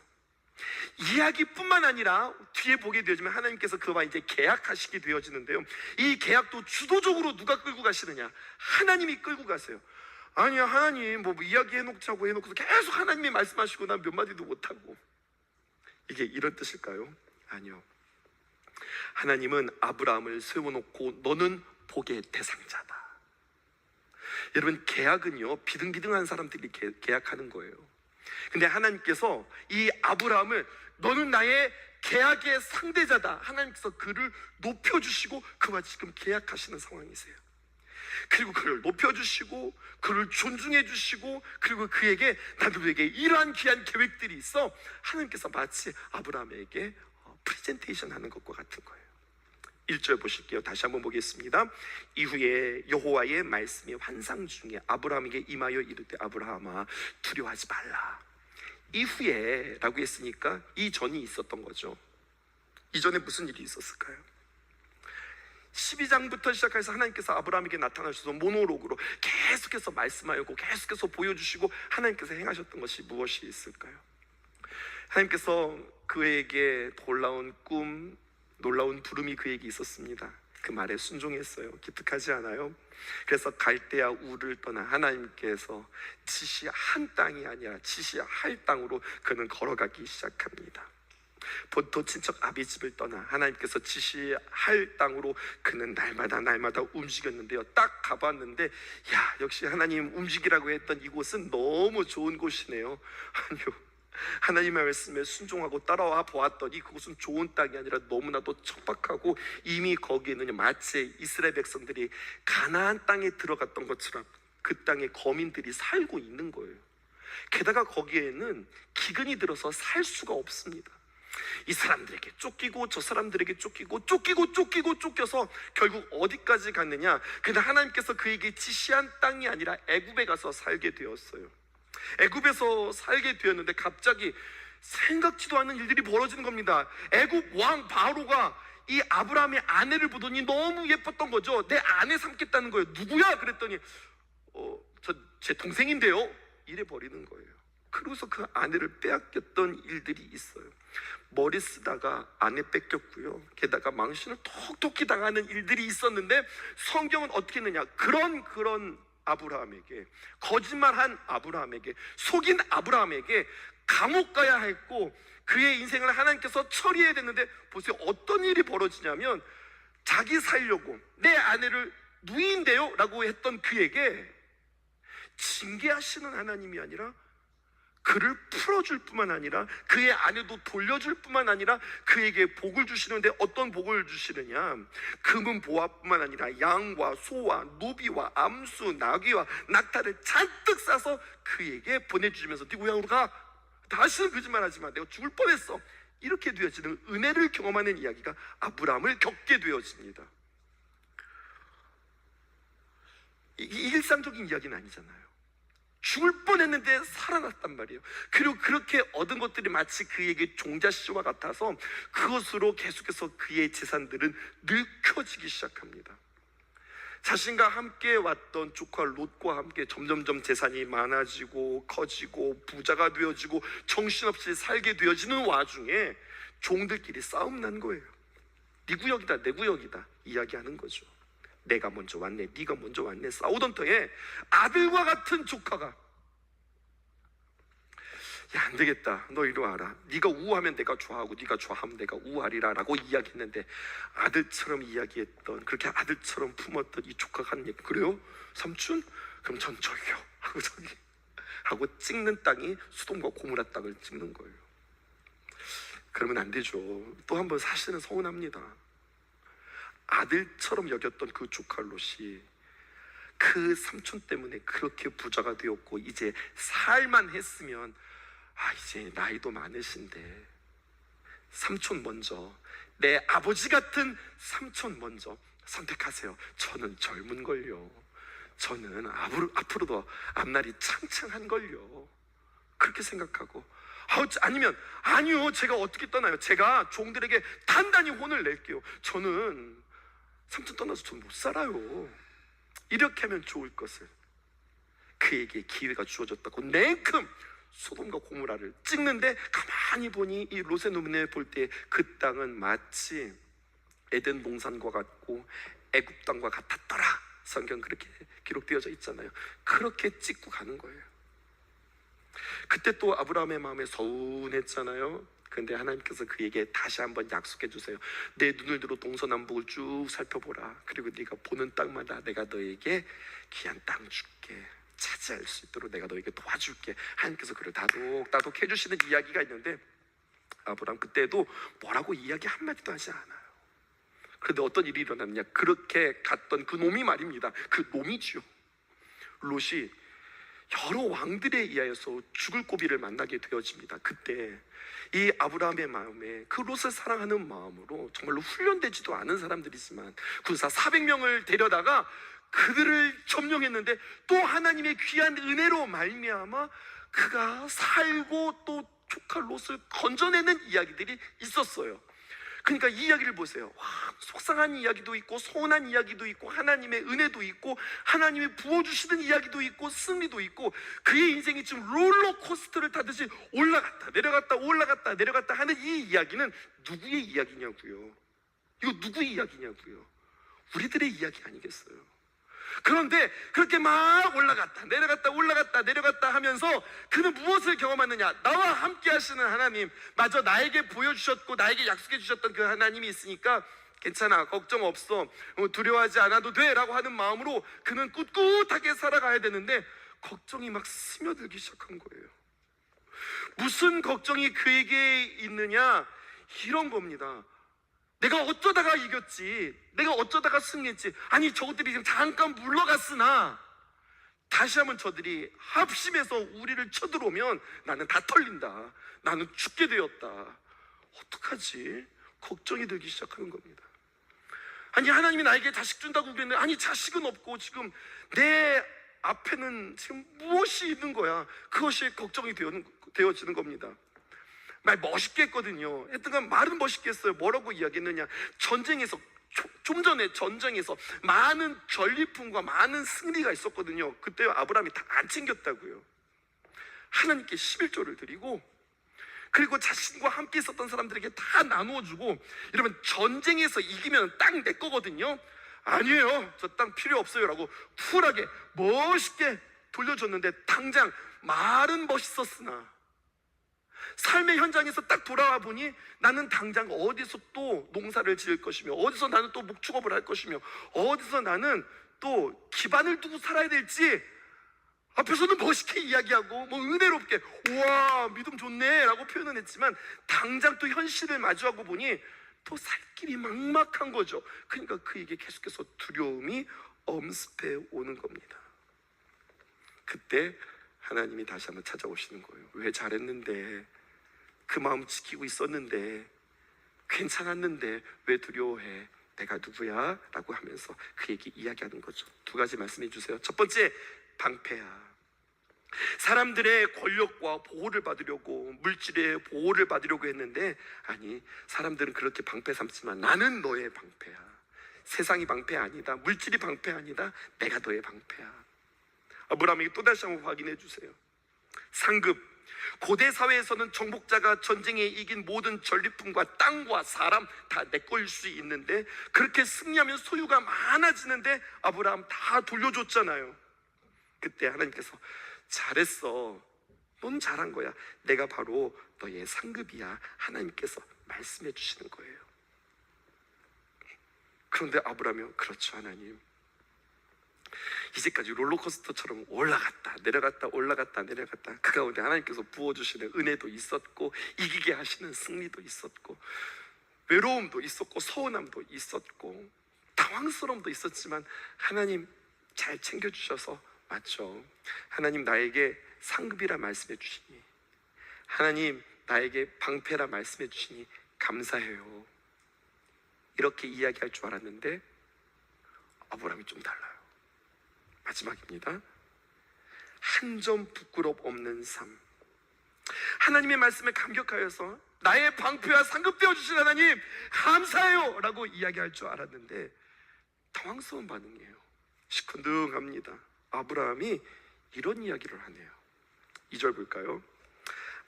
이야기뿐만 아니라 뒤에 보게 되어지면 하나님께서 그와 이제 계약하시게 되어지는데요, 이 계약도 주도적으로 누가 끌고 가시느냐? 하나님이 끌고 가세요. 아니야, 하나님 뭐 이야기 해놓자고 해놓고서 계속 하나님이 말씀하시고 난 몇 마디도 못하고, 이게 이런 뜻일까요? 아니요. 하나님은 아브라함을 세워놓고 너는 복의 대상자다. 여러분, 계약은요, 비등비등한 사람들이 계약하는 거예요. 근데 하나님께서 이 아브라함을 너는 나의 계약의 상대자다, 하나님께서 그를 높여주시고 그와 지금 계약하시는 상황이세요. 그리고 그를 높여주시고 그를 존중해주시고, 그리고 그에게 나에게 이러한 귀한 계획들이 있어 하나님께서 마치 아브라함에게 프레젠테이션 하는 것과 같은 거예요. 1절 보실게요. 다시 한번 보겠습니다. 이후에 여호와의 말씀이 환상 중에 아브라함에게 임하여 이르되, 아브라함아 두려워하지 말라. 이후에 라고 했으니까 이전이 있었던 거죠. 이전에 무슨 일이 있었을까요? 12장부터 시작해서 하나님께서 아브라함에게 나타나셔서 모노로그로 계속해서 말씀하였고 계속해서 보여주시고 하나님께서 행하셨던 것이 무엇이 있을까요? 하나님께서 그에게 놀라운 꿈, 놀라운 부름이 그에게 있었습니다. 그 말에 순종했어요. 기특하지 않아요? 그래서 갈대아 우를 떠나 하나님께서 지시한 땅이 아니라 지시할 땅으로 그는 걸어가기 시작합니다. 본토 친척 아비집을 떠나 하나님께서 지시할 땅으로 그는 날마다 움직였는데요, 딱 가봤는데 야, 역시 하나님 움직이라고 했던 이곳은 너무 좋은 곳이네요. 아니요, 하나님의 말씀에 순종하고 따라와 보았더니 그곳은 좋은 땅이 아니라 너무나도 척박하고 이미 거기에는 마치 이스라엘 백성들이 가나안 땅에 들어갔던 것처럼 그 땅에 거민들이 살고 있는 거예요. 게다가 거기에는 기근이 들어서 살 수가 없습니다. 이 사람들에게 쫓기고 저 사람들에게 쫓기고 쫓겨서 결국 어디까지 갔느냐? 근데 하나님께서 그에게 지시한 땅이 아니라 애굽에 가서 살게 되었어요. 애굽에서 살게 되었는데 갑자기 생각지도 않은 일들이 벌어지는 겁니다. 애굽 왕 바로가 이 아브라함의 아내를 보더니 너무 예뻤던 거죠. 내 아내 삼겠다는 거예요. 누구야? 그랬더니 제 동생인데요, 이래 버리는 거예요. 그러고서 그 아내를 빼앗겼던 일들이 있어요. 머리 쓰다가 아내 뺏겼고요, 게다가 망신을 톡톡히 당하는 일들이 있었는데 성경은 어떻게 했느냐? 그런 아브라함에게, 거짓말한 아브라함에게, 속인 아브라함에게 감옥 가야 했고 그의 인생을 하나님께서 처리해야 됐는데 보세요, 어떤 일이 벌어지냐면 자기 살려고 내 아내를 누이인데요 라고 했던 그에게 징계하시는 하나님이 아니라 그를 풀어줄 뿐만 아니라 그의 아내도 돌려줄 뿐만 아니라 그에게 복을 주시는데 어떤 복을 주시느냐, 금은 보화뿐만 아니라 양과 소와 노비와 암수 나귀와 낙타를 잔뜩 싸서 그에게 보내주시면서 네 고향으로 가, 다시는 거짓말하지 마, 내가 죽을 뻔했어, 이렇게 되어지는 은혜를 경험하는 이야기가 아브라함을 겪게 되어집니다. 이게 일상적인 이야기는 아니잖아요. 죽을 뻔했는데 살아났단 말이에요. 그리고 그렇게 얻은 것들이 마치 그에게 종자씨와 같아서 그것으로 계속해서 그의 재산들은 늙혀지기 시작합니다. 자신과 함께 왔던 조카 롯과 함께 점점점 재산이 많아지고 커지고 부자가 되어지고 정신없이 살게 되어지는 와중에 종들끼리 싸움 난 거예요. 네 구역이다 내 구역이다 이야기하는 거죠. 내가 먼저 왔네, 네가 먼저 왔네. 싸우던 터에 아들과 같은 조카가 야, 안 되겠다, 너 이리 와라, 네가 우하면 내가 좋아하고 네가 좋아하면 내가 우하리라 라고 이야기했는데, 아들처럼 이야기했던, 그렇게 아들처럼 품었던 이 조카가 하는 얘기, 그래요? 삼촌? 그럼 전 저기요 하고 저기 하고 찍는 땅이 수돔과 고무라 땅을 찍는 거예요. 그러면 안 되죠. 또 한 번 사실은 서운합니다. 아들처럼 여겼던 그 조카 롯이 그 삼촌 때문에 그렇게 부자가 되었고 이제 살만 했으면, 이제 나이도 많으신데 삼촌 먼저, 내 아버지 같은 삼촌 먼저 선택하세요. 저는 젊은걸요, 저는 앞으로도 앞날이 창창한걸요, 그렇게 생각하고, 아니면 아니요, 제가 어떻게 떠나요, 제가 종들에게 단단히 혼을 낼게요, 저는 삼촌 떠나서 전 못 살아요, 이렇게 하면 좋을 것을 그에게 기회가 주어졌다고 냉큼 소돔과 고모라를 찍는데, 가만히 보니 이 롯의 눈에 볼 때 그 땅은 마치 에덴 동산과 같고 애굽 땅과 같았더라. 성경 그렇게 기록되어져 있잖아요. 그렇게 찍고 가는 거예요. 그때 또 아브라함의 마음에 서운했잖아요. 근데 하나님께서 그에게 다시 한번 약속해 주세요. 내 눈을 들어 동서남북을 쭉 살펴보라. 그리고 네가 보는 땅마다 내가 너에게 귀한 땅 줄게. 차지할 수 있도록 내가 너에게 도와줄게. 하나님께서 그를 다독다독 해주시는 이야기가 있는데, 아브라함 그때도 뭐라고 이야기 한마디도 하지 않아요. 그런데 어떤 일이 일어났느냐, 그렇게 갔던 그 놈이 말입니다. 그 놈이죠. 롯이 여러 왕들에 의하여서 죽을 고비를 만나게 되어집니다. 그때 이 아브라함의 마음에 그 롯을 사랑하는 마음으로 정말로 훈련되지도 않은 사람들이지만 군사 400명을 데려다가 그들을 점령했는데, 또 하나님의 귀한 은혜로 말미암아 그가 살고 또 조카 롯을 건져내는 이야기들이 있었어요. 그러니까 이 이야기를 보세요. 속상한 이야기도 있고 서운한 이야기도 있고 하나님의 은혜도 있고 하나님이 부어주시는 이야기도 있고 승리도 있고, 그의 인생이 지금 롤러코스터를 타듯이 올라갔다 내려갔다 올라갔다 내려갔다 하는 이 이야기는 누구의 이야기냐고요? 이거 누구의 이야기냐고요? 우리들의 이야기 아니겠어요? 그런데 그렇게 막 올라갔다 내려갔다 올라갔다 내려갔다 하면서 그는 무엇을 경험하느냐? 나와 함께 하시는 하나님, 마저 나에게 보여주셨고 나에게 약속해 주셨던 그 하나님이 있으니까 괜찮아, 걱정 없어, 두려워하지 않아도 돼 라고 하는 마음으로 그는 꿋꿋하게 살아가야 되는데, 걱정이 막 스며들기 시작한 거예요. 무슨 걱정이 그에게 있느냐? 이런 겁니다. 내가 어쩌다가 이겼지, 내가 어쩌다가 승리했지, 아니 저것들이 지금 잠깐 물러갔으나 다시 한번 저들이 합심해서 우리를 쳐들어오면 나는 다 털린다, 나는 죽게 되었다, 어떡하지? 걱정이 들기 시작하는 겁니다. 아니 하나님이 나에게 자식 준다고 그랬는데, 아니 자식은 없고 지금 내 앞에는 지금 무엇이 있는 거야? 그것이 걱정이 되어지는 겁니다. 말 멋있게 했거든요. 했던 건 말은 멋있게 했어요. 뭐라고 이야기했느냐? 전쟁에서, 좀 전에 전쟁에서 많은 전리품과 많은 승리가 있었거든요. 그때 아브라함이 다 안 챙겼다고요. 하나님께 11조를 드리고, 그리고 자신과 함께 있었던 사람들에게 다 나누어주고, 이러면 전쟁에서 이기면 땅 내 거거든요. 아니에요, 저 땅 필요 없어요 라고 쿨하게 멋있게 돌려줬는데, 당장 말은 멋있었으나 삶의 현장에서 딱 돌아와 보니 나는 당장 어디서 또 농사를 지을 것이며, 어디서 나는 또 목축업을 할 것이며, 어디서 나는 또 기반을 두고 살아야 될지 앞에서는 멋있게 이야기하고 뭐 은혜롭게 우와 믿음 좋네 라고 표현은 했지만, 당장 또 현실을 마주하고 보니 또 살 길이 막막한 거죠. 그러니까 그에게 계속해서 두려움이 엄습해 오는 겁니다. 그때 하나님이 다시 한번 찾아오시는 거예요. 왜 잘했는데, 그 마음 지키고 있었는데, 괜찮았는데 왜 두려워해? 내가 누구야? 라고 하면서 그에게 이야기하는 거죠. 두 가지 말씀해 주세요. 첫 번째, 방패야. 사람들의 권력과 보호를 받으려고, 물질의 보호를 받으려고 했는데, 아니, 사람들은 그렇게 방패 삼지만 나는 너의 방패야. 세상이 방패 아니다, 물질이 방패 아니다, 내가 너의 방패야. 아브라함에게 또다시 한번 확인해 주세요. 상급, 고대 사회에서는 정복자가 전쟁에 이긴 모든 전리품과 땅과 사람 다 내 거일 수 있는데, 그렇게 승리하면 소유가 많아지는데 아브라함 다 돌려줬잖아요. 그때 하나님께서 잘했어, 넌 잘한 거야, 내가 바로 너의 상급이야, 하나님께서 말씀해 주시는 거예요. 그런데 아브라함이 그렇죠 하나님, 이제까지 롤러코스터처럼 올라갔다 내려갔다 올라갔다 내려갔다, 그 가운데 하나님께서 부어주시는 은혜도 있었고, 이기게 하시는 승리도 있었고, 외로움도 있었고, 서운함도 있었고, 당황스러움도 있었지만 하나님 잘 챙겨주셔서, 맞죠, 하나님 나에게 상급이라 말씀해 주시니, 하나님 나에게 방패라 말씀해 주시니 감사해요, 이렇게 이야기할 줄 알았는데 아브라함이 좀 달라요. 마지막입니다. 한 점 부끄럽 없는 삶. 하나님의 말씀에 감격하여서 나의 방패와 상급되어 주신 하나님 감사해요 라고 이야기할 줄 알았는데 당황스러운 반응이에요. 시큰둥합니다. 아브라함이 이런 이야기를 하네요. 2절 볼까요?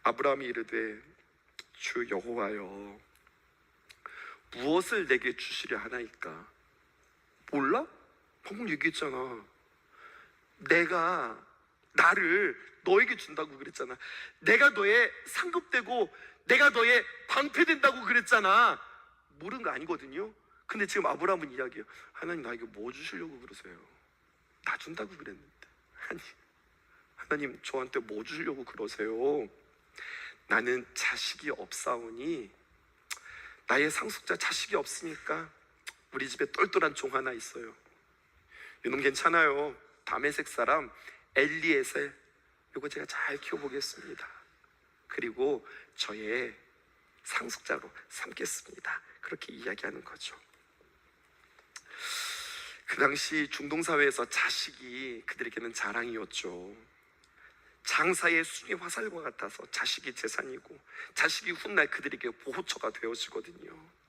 아브라함이 이르되 주 여호와여, 무엇을 내게 주시려 하나이까? 몰라? 방금 얘기했잖아. 내가 나를 너에게 준다고 그랬잖아. 내가 너의 상급되고 내가 너의 방패 된다고 그랬잖아. 모르는 거 아니거든요. 근데 지금 아브라함은 이야기해요. 하나님 나에게 뭐 주시려고 그러세요? 나 준다고 그랬는데. 아니, 하나님 저한테 뭐 주시려고 그러세요? 나는 자식이 없사오니, 나의 상속자 자식이 없으니까 우리 집에 똘똘한 종 하나 있어요. 이놈 괜찮아요. 다메섹 사람 엘리에셀, 이거 제가 잘 키워보겠습니다. 그리고 저의 상속자로 삼겠습니다. 그렇게 이야기하는 거죠. 그 당시 중동사회에서 자식이 그들에게는 자랑이었죠. 장사의 순위 화살과 같아서 자식이 재산이고, 자식이 훗날 그들에게 보호처가 되어지거든요.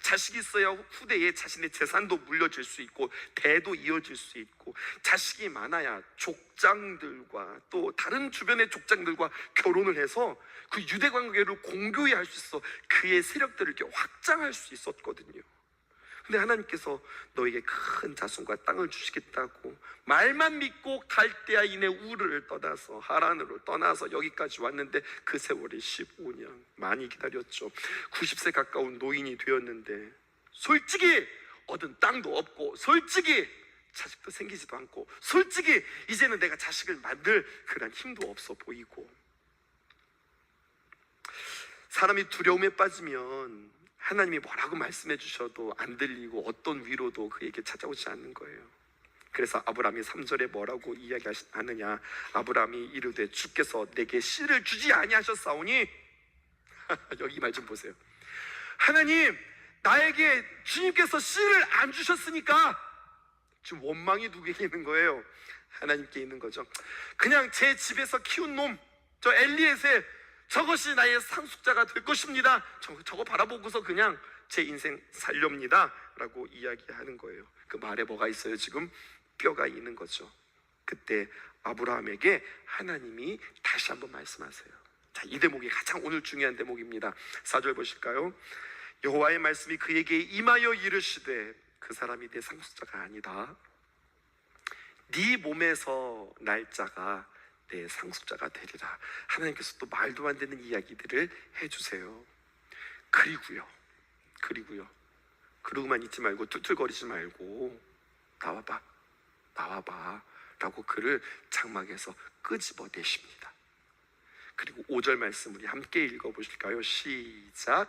자식이 있어야 후대에 자신의 재산도 물려질 수 있고 대도 이어질 수 있고, 자식이 많아야 족장들과 또 다른 주변의 족장들과 결혼을 해서 그 유대 관계를 공교히 할 수 있어 그의 세력들을 이렇게 확장할 수 있었거든요. 근데 하나님께서 너에게 큰 자손과 땅을 주시겠다고 말만 믿고 갈대아인의 우르를 떠나서 하란으로 떠나서 여기까지 왔는데 그 세월이 15년, 많이 기다렸죠. 90세 가까운 노인이 되었는데 솔직히 얻은 땅도 없고, 솔직히 자식도 생기지도 않고, 솔직히 이제는 내가 자식을 만들 그런 힘도 없어 보이고, 사람이 두려움에 빠지면 하나님이 뭐라고 말씀해 주셔도 안 들리고 어떤 위로도 그에게 찾아오지 않는 거예요. 그래서 아브라함이 3절에 뭐라고 이야기하느냐? 아브라함이 이르되 주께서 내게 씨를 주지 아니하셨사오니 여기 말 좀 보세요. 하나님 나에게 주님께서 씨를 안 주셨으니까 지금 원망이 누구에게 있는 거예요? 하나님께 있는 거죠. 그냥 제 집에서 키운 놈, 저 엘리에셀, 저것이 나의 상속자가 될 것입니다. 저거 바라보고서 그냥 제 인생 살렵니다 라고 이야기하는 거예요. 그 말에 뭐가 있어요? 지금 뼈가 있는 거죠. 그때 아브라함에게 하나님이 다시 한번 말씀하세요. 자, 이 대목이 가장 오늘 중요한 대목입니다. 4절 보실까요? 여호와의 말씀이 그에게 임하여 이르시되 그 사람이 내 상속자가 아니다. 네 몸에서 날 자가 내 상속자가 되리라. 하나님께서 또 말도 안 되는 이야기들을 해주세요. 그리고요 그러고만 있지 말고 툴툴거리지 말고 나와봐 라고 그를 장막에서 끄집어내십니다. 그리고 5절 말씀 우리 함께 읽어보실까요? 시작.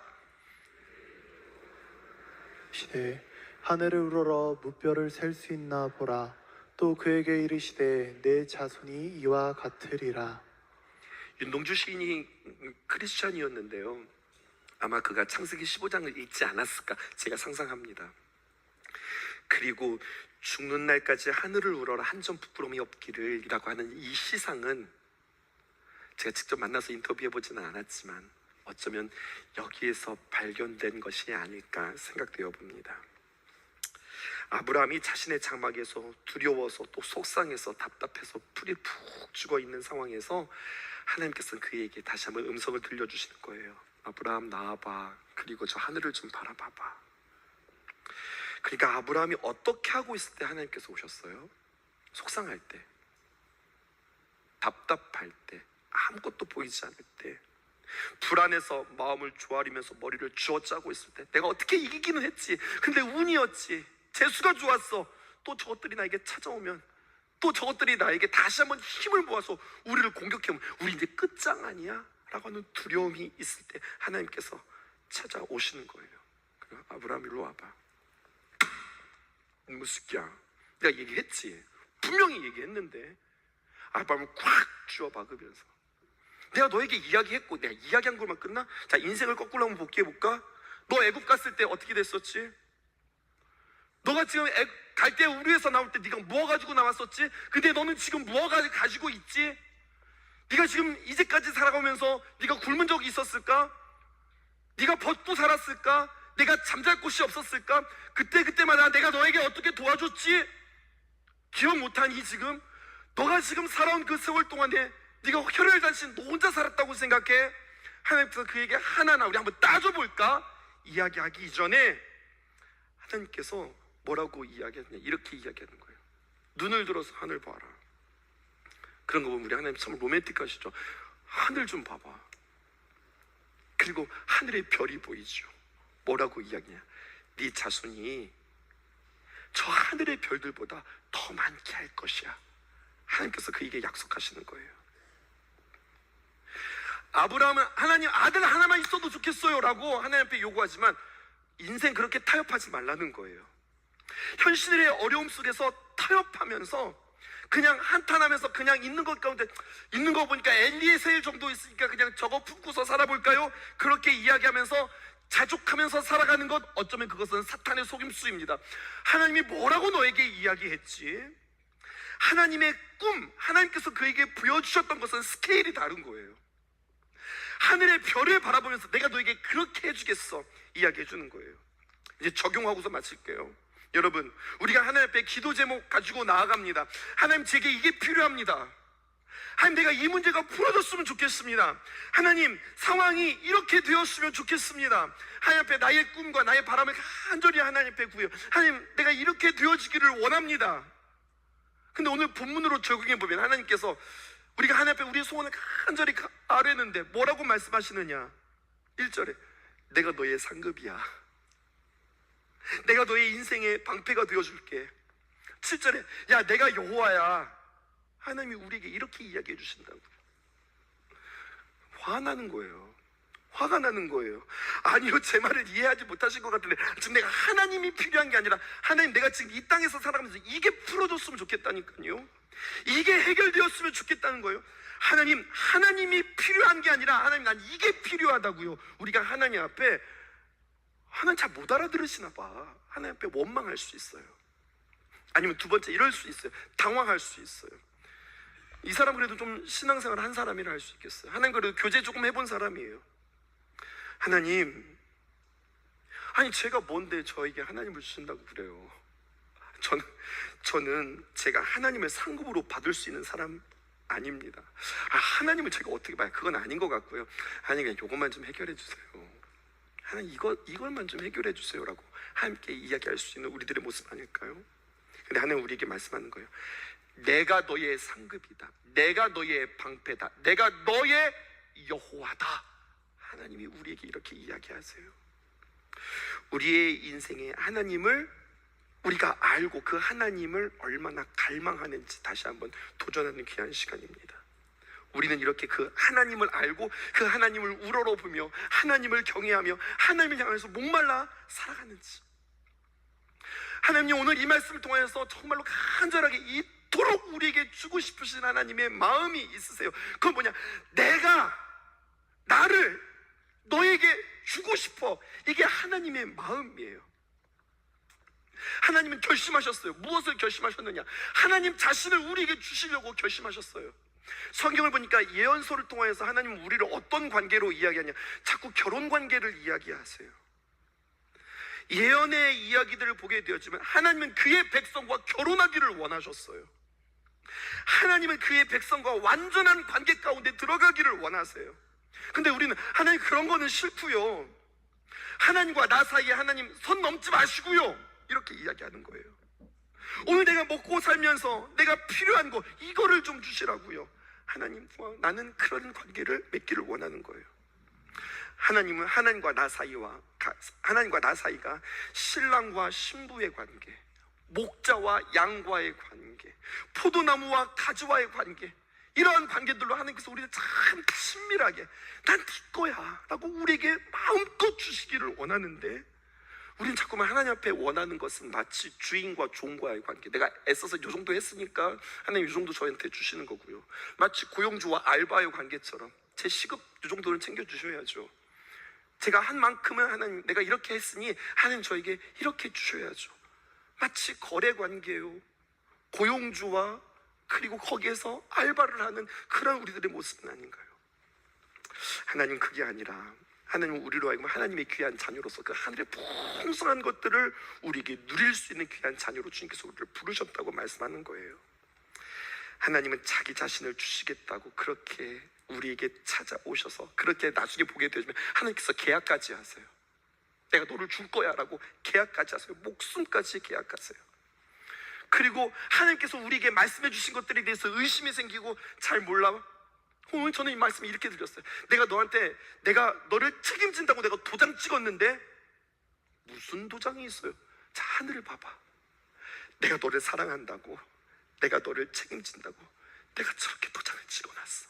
시되 하늘을 우러러 무뼈를 셀 수 있나 보라. 또 그에게 이르시되 내 자손이 이와 같으리라. 윤동주 시인이 크리스찬이었는데요, 아마 그가 창세기 15장을 읽지 않았을까 제가 상상합니다. 그리고 죽는 날까지 하늘을 우러러 한 점 부끄러움이 없기를 이라고 하는 이 시상은 제가 직접 만나서 인터뷰해보지는 않았지만 어쩌면 여기에서 발견된 것이 아닐까 생각되어 봅니다. 아브라함이 자신의 장막에서 두려워서 또 속상해서 답답해서 풀이 푹 죽어있는 상황에서 하나님께서는 그에게 다시 한번 음성을 들려주시는 거예요. 아브라함 나와봐. 그리고 저 하늘을 좀 바라봐봐. 그러니까 아브라함이 어떻게 하고 있을 때 하나님께서 오셨어요? 속상할 때, 답답할 때, 아무것도 보이지 않을 때, 불안해서 마음을 조아리면서 머리를 쥐어짜고 있을 때, 내가 어떻게 이기기는 했지. 근데 운이었지. 재수가 좋았어. 또 저것들이 나에게 찾아오면, 또 저것들이 나에게 다시 한번 힘을 모아서 우리를 공격해오면 우리 이제 끝장 아니야? 라고 하는 두려움이 있을 때 하나님께서 찾아오시는 거예요. 그래서 아브라함 일로 와봐. 무스키야, 내가 얘기했지. 분명히 얘기했는데 아브라함을 꽉 쥐어 박으면서, 내가 너에게 이야기했고 내가 이야기한 것만 끝나? 자, 인생을 거꾸로 한번 복귀해볼까? 너 애굽 갔을 때 어떻게 됐었지? 너가 지금 갈대 우르에서 나올 때 네가 뭐 가지고 나왔었지? 근데 너는 지금 뭐 가지고 있지? 네가 지금 이제까지 살아가면서 네가 굶은 적이 있었을까? 네가 벗고 살았을까? 내가 잠잘 곳이 없었을까? 그때마다 내가 너에게 어떻게 도와줬지? 기억 못하니 지금? 너가 지금 살아온 그 세월 동안에 네가 혈혈단신 너 혼자 살았다고 생각해? 하나님께서 그에게 하나하나 우리 한번 따져볼까? 이야기하기 이전에 하나님께서 뭐라고 이야기하느냐, 이렇게 이야기하는 거예요. 눈을 들어서 하늘 봐라. 그런 거 보면 우리 하나님 참 로맨틱하시죠. 하늘 좀 봐봐. 그리고 하늘의 별이 보이죠. 뭐라고 이야기냐, 네 자손이 저 하늘의 별들보다 더 많게 할 것이야. 하나님께서 그에게 약속하시는 거예요. 아브라함은 하나님 아들 하나만 있어도 좋겠어요 라고 하나님 앞에 요구하지만 인생 그렇게 타협하지 말라는 거예요. 현실의 어려움 속에서 타협하면서 그냥 한탄하면서 그냥 있는 것 가운데, 있는 거 보니까 엘리에셀 정도 있으니까 그냥 저거 품고서 살아볼까요? 그렇게 이야기하면서 자족하면서 살아가는 것, 어쩌면 그것은 사탄의 속임수입니다. 하나님이 뭐라고 너에게 이야기했지? 하나님의 꿈, 하나님께서 그에게 보여주셨던 것은 스케일이 다른 거예요. 하늘의 별을 바라보면서 내가 너에게 그렇게 해주겠어 이야기해 주는 거예요. 이제 적용하고서 마칠게요. 여러분, 우리가 하나님 앞에 기도 제목 가지고 나아갑니다. 하나님, 제게 이게 필요합니다. 하나님, 내가 이 문제가 풀어졌으면 좋겠습니다. 하나님, 상황이 이렇게 되었으면 좋겠습니다. 하나님 앞에 나의 꿈과 나의 바람을 간절히 하나님 앞에 구해요. 하나님, 내가 이렇게 되어지기를 원합니다. 근데 오늘 본문으로 적용해 보면 하나님께서 우리가 하나님 앞에 우리의 소원을 간절히 아뢰는데 뭐라고 말씀하시느냐? 1절에 내가 너의 상급이야. 내가 너의 인생의 방패가 되어줄게. 7절에 야, 내가 여호와야. 하나님이 우리에게 이렇게 이야기해 주신다고요. 화나는 거예요. 화가 나는 거예요. 아니요, 제 말을 이해하지 못하신 것 같은데 지금 내가 하나님이 필요한 게 아니라 하나님, 내가 지금 이 땅에서 살아가면서 이게 풀어줬으면 좋겠다니까요. 이게 해결되었으면 좋겠다는 거예요. 하나님, 하나님이 필요한 게 아니라 하나님, 난 이게 필요하다고요. 우리가 하나님 앞에, 하나님 잘 못 알아들으시나 봐. 하나님 앞에 원망할 수 있어요. 아니면 두 번째 이럴 수 있어요. 당황할 수 있어요. 이 사람 그래도 좀 신앙생활 한 사람이라 할 수 있겠어요. 하나님 그래도 교제 조금 해본 사람이에요. 하나님, 아니 제가 뭔데 저에게 하나님을 주신다고 그래요. 저는 제가 하나님을 상급으로 받을 수 있는 사람 아닙니다. 하나님을 제가 어떻게 봐요? 그건 아닌 것 같고요. 아니, 그냥 이것만 좀 해결해 주세요. 하나님, 이걸만 좀 해결해 주세요라고 함께 이야기할 수 있는 우리들의 모습 아닐까요? 근데 하나님 우리에게 말씀하는 거예요. 내가 너의 상급이다, 내가 너의 방패다, 내가 너의 여호와다. 하나님이 우리에게 이렇게 이야기하세요. 우리의 인생에 하나님을 우리가 알고 그 하나님을 얼마나 갈망하는지 다시 한번 도전하는 귀한 시간입니다. 우리는 이렇게 그 하나님을 알고 그 하나님을 우러러보며 하나님을 경외하며 하나님을 향해서 목말라 살아가는지, 하나님이 오늘 이 말씀을 통해서 정말로 간절하게 이토록 우리에게 주고 싶으신 하나님의 마음이 있으세요. 그건 뭐냐? 내가 나를 너에게 주고 싶어. 이게 하나님의 마음이에요. 하나님은 결심하셨어요. 무엇을 결심하셨느냐? 하나님 자신을 우리에게 주시려고 결심하셨어요. 성경을 보니까 예언서를 통해서 하나님은 우리를 어떤 관계로 이야기하냐? 자꾸 결혼 관계를 이야기하세요. 예언의 이야기들을 보게 되었지만 하나님은 그의 백성과 결혼하기를 원하셨어요. 하나님은 그의 백성과 완전한 관계 가운데 들어가기를 원하세요. 근데 우리는 하나님 그런 거는 싫고요, 하나님과 나 사이에 하나님 선 넘지 마시고요, 이렇게 이야기하는 거예요. 오늘 내가 먹고 살면서 내가 필요한 거 이거를 좀 주시라고요. 하나님과 나는 그런 관계를 맺기를 원하는 거예요. 하나님은 하나님과 나 사이가 신랑과 신부의 관계, 목자와 양과의 관계, 포도나무와 가지와의 관계, 이러한 관계들로 하나님께서 우리를 참 친밀하게 난 네 거야 라고 우리에게 마음껏 주시기를 원하는데, 우리는 자꾸만 하나님 앞에 원하는 것은 마치 주인과 종과의 관계, 내가 애써서 이 정도 했으니까 하나님 이 정도 저한테 주시는 거고요, 마치 고용주와 알바의 관계처럼 제 시급 이 정도는 챙겨주셔야죠, 제가 한 만큼은 하나님 내가 이렇게 했으니 하나님 저에게 이렇게 주셔야죠. 마치 거래 관계요, 고용주와 그리고 거기에서 알바를 하는 그런 우리들의 모습은 아닌가요? 하나님 그게 아니라 하나님은 우리로 하여금 하나님의 귀한 자녀로서 그 하늘의 풍성한 것들을 우리에게 누릴 수 있는 귀한 자녀로 주님께서 우리를 부르셨다고 말씀하는 거예요. 하나님은 자기 자신을 주시겠다고 그렇게 우리에게 찾아오셔서, 그렇게 나중에 보게 되면 하나님께서 계약까지 하세요. 내가 너를 줄 거야 라고 계약까지 하세요. 목숨까지 계약하세요. 그리고 하나님께서 우리에게 말씀해 주신 것들에 대해서 의심이 생기고 잘 몰라. 오늘 저는 이 말씀을 이렇게 드렸어요. 내가 너를 책임진다고 내가 도장 찍었는데 무슨 도장이 있어요? 자, 하늘을 봐봐. 내가 너를 사랑한다고, 내가 너를 책임진다고 내가 저렇게 도장을 찍어놨어.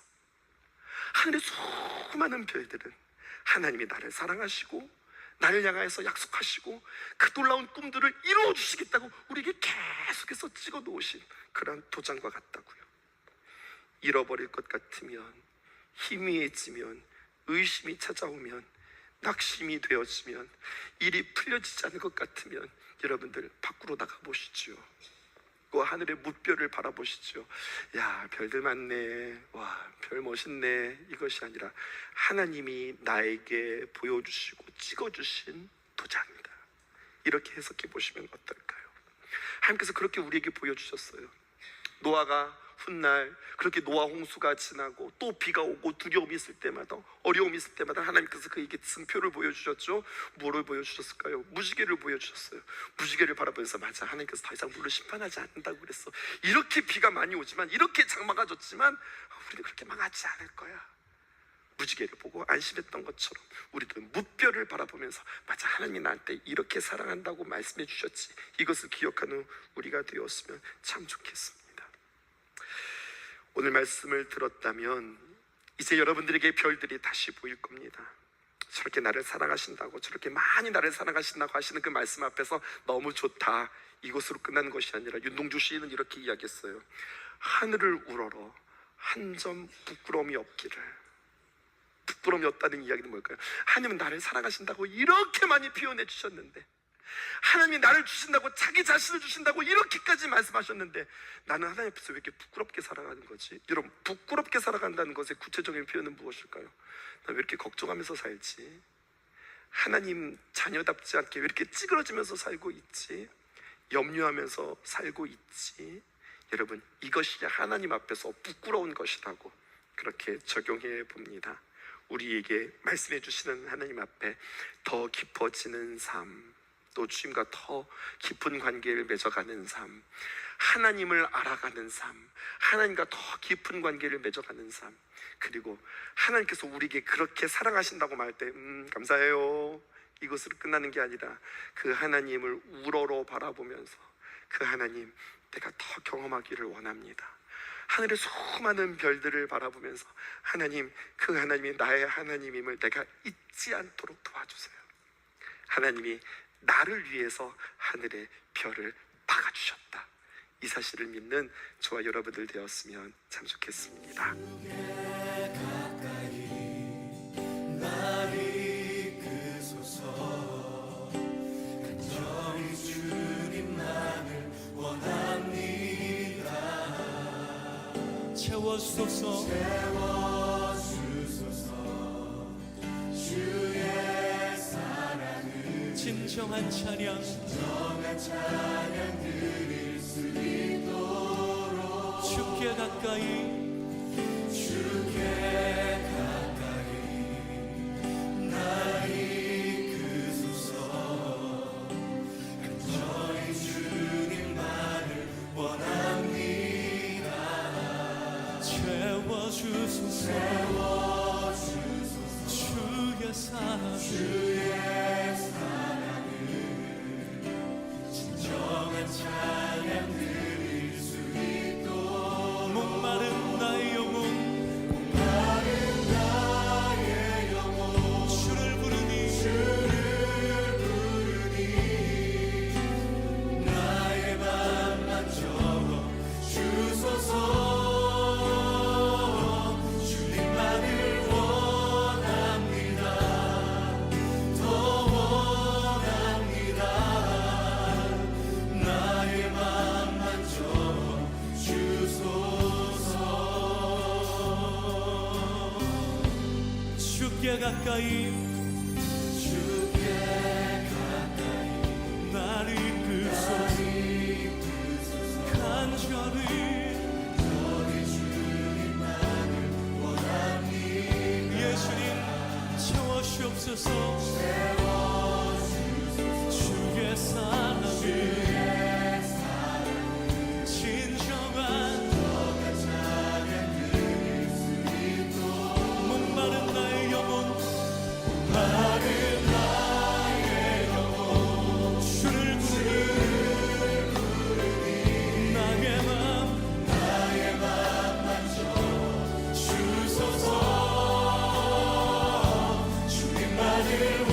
하늘의 수많은 별들은 하나님이 나를 사랑하시고 나를 향하여서 약속하시고 그 놀라운 꿈들을 이루어 주시겠다고 우리에게 계속해서 찍어 놓으신 그런 도장과 같다고요. 잃어버릴 것 같으면, 희미해지면, 의심이 찾아오면, 낙심이 되어지면, 일이 풀려지지 않을 것 같으면 여러분들 밖으로 나가 보시죠. 그 하늘의 무별을 바라보시죠. 야, 별들 많네, 와, 별 멋있네, 이것이 아니라 하나님이 나에게 보여주시고 찍어주신 도장이다, 이렇게 해석해 보시면 어떨까요? 하나님께서 그렇게 우리에게 보여주셨어요. 노아가 훗날 그렇게 노아 홍수가 지나고 또 비가 오고 두려움이 있을 때마다, 어려움이 있을 때마다 하나님께서 그에게 증표를 보여주셨죠. 뭐를 보여주셨을까요? 무지개를 보여주셨어요. 무지개를 바라보면서, 맞아, 하나님께서 더 이상 물을 심판하지 않는다고 그랬어. 이렇게 비가 많이 오지만, 이렇게 장마가 졌지만 우리는 그렇게 망하지 않을 거야. 무지개를 보고 안심했던 것처럼 우리들은 무별을 바라보면서, 맞아, 하나님이 나한테 이렇게 사랑한다고 말씀해 주셨지, 이것을 기억하는 우리가 되었으면 참 좋겠습니다. 오늘 말씀을 들었다면 이제 여러분들에게 별들이 다시 보일 겁니다. 저렇게 나를 사랑하신다고, 저렇게 많이 나를 사랑하신다고 하시는 그 말씀 앞에서 너무 좋다, 이것으로 끝나는 것이 아니라 윤동주 시인은 이렇게 이야기했어요. 하늘을 우러러 한 점 부끄러움이 없기를. 부끄러움이 없다는 이야기는 뭘까요? 하나님은 나를 사랑하신다고 이렇게 많이 표현해 주셨는데, 하나님이 나를 주신다고, 자기 자신을 주신다고 이렇게까지 말씀하셨는데 나는 하나님 앞에서 왜 이렇게 부끄럽게 살아가는 거지? 여러분, 부끄럽게 살아간다는 것의 구체적인 표현은 무엇일까요? 나 왜 이렇게 걱정하면서 살지? 하나님 자녀답지 않게 왜 이렇게 찌그러지면서 살고 있지? 염려하면서 살고 있지? 여러분, 이것이 하나님 앞에서 부끄러운 것이라고 그렇게 적용해 봅니다. 우리에게 말씀해 주시는 하나님 앞에 더 깊어지는 삶, 또 주님과 더 깊은 관계를 맺어가는 삶, 하나님을 알아가는 삶, 하나님과 더 깊은 관계를 맺어가는 삶, 그리고 하나님께서 우리에게 그렇게 사랑하신다고 말할 때 감사해요, 이것으로 끝나는 게 아니라 그 하나님을 우러러 바라보면서 그 하나님 내가 더 경험하기를 원합니다. 하늘의 수많은 별들을 바라보면서 하나님, 그 하나님이 나의 하나님임을 내가 잊지 않도록 도와주세요. 하나님이 나를 위해서 하늘의 별을 박아주셨다, 이 사실을 믿는 저와 여러분들 되었으면 참 좋겠습니다. 채워주소서 주의 사랑을 진정한 찬양 드릴 수 있도록 주께 가까이 날 이끄소서. 간절히 주님만을 원합니다. 채워주소서 주의 사랑을 진정한 찬양 드릴 수 있도록 목마른 나의 영혼 주를 부르니 나의 맘만 채워주소서. 주께 가까이 날 이끄소서. 간절히 예수님 채워주옵소서. 주의 사랑을 진정한 목마른 나의 영혼 주를 부르니 나의 맘만 주소서. 주님만을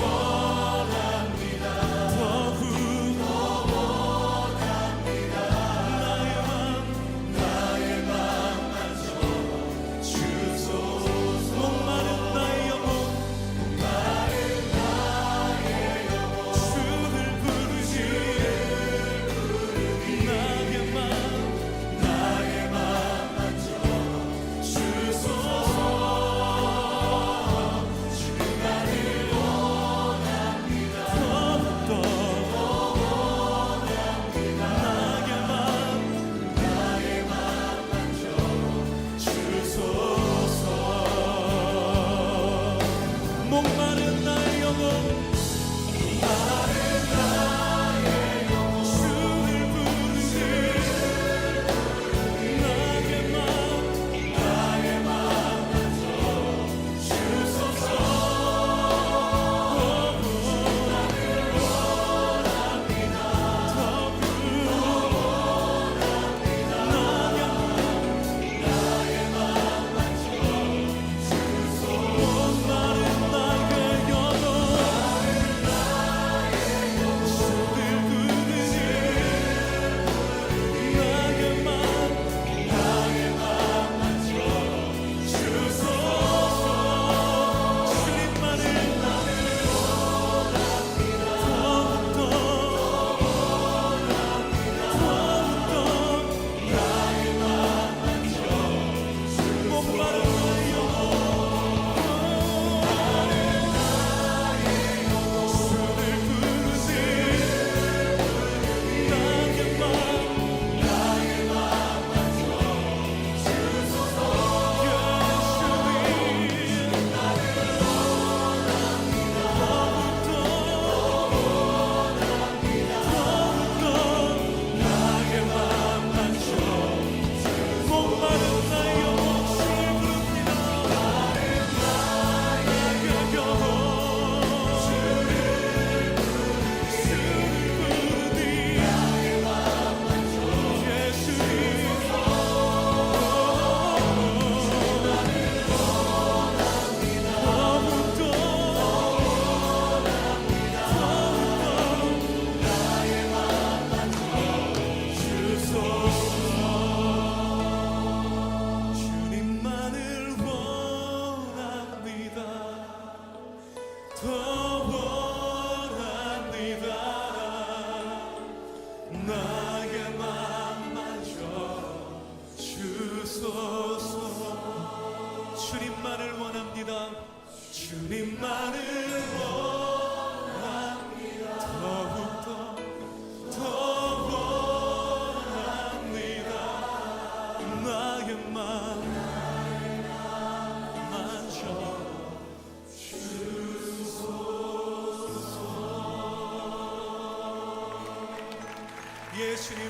주님,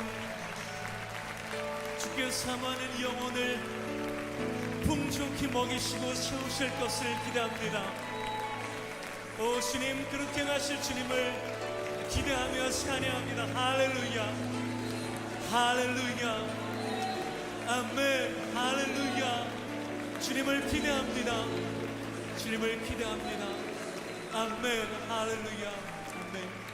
주께 사모하는 영혼을 풍족히 먹이시고 채우실 것을 기대합니다. 오 주님, 그렇게 하실 주님을 기대하며 찬양합니다. 할렐루야, 할렐루야, 아멘, 할렐루야. 주님을 기대합니다. 주님을 기대합니다. 아멘, 할렐루야, 아멘.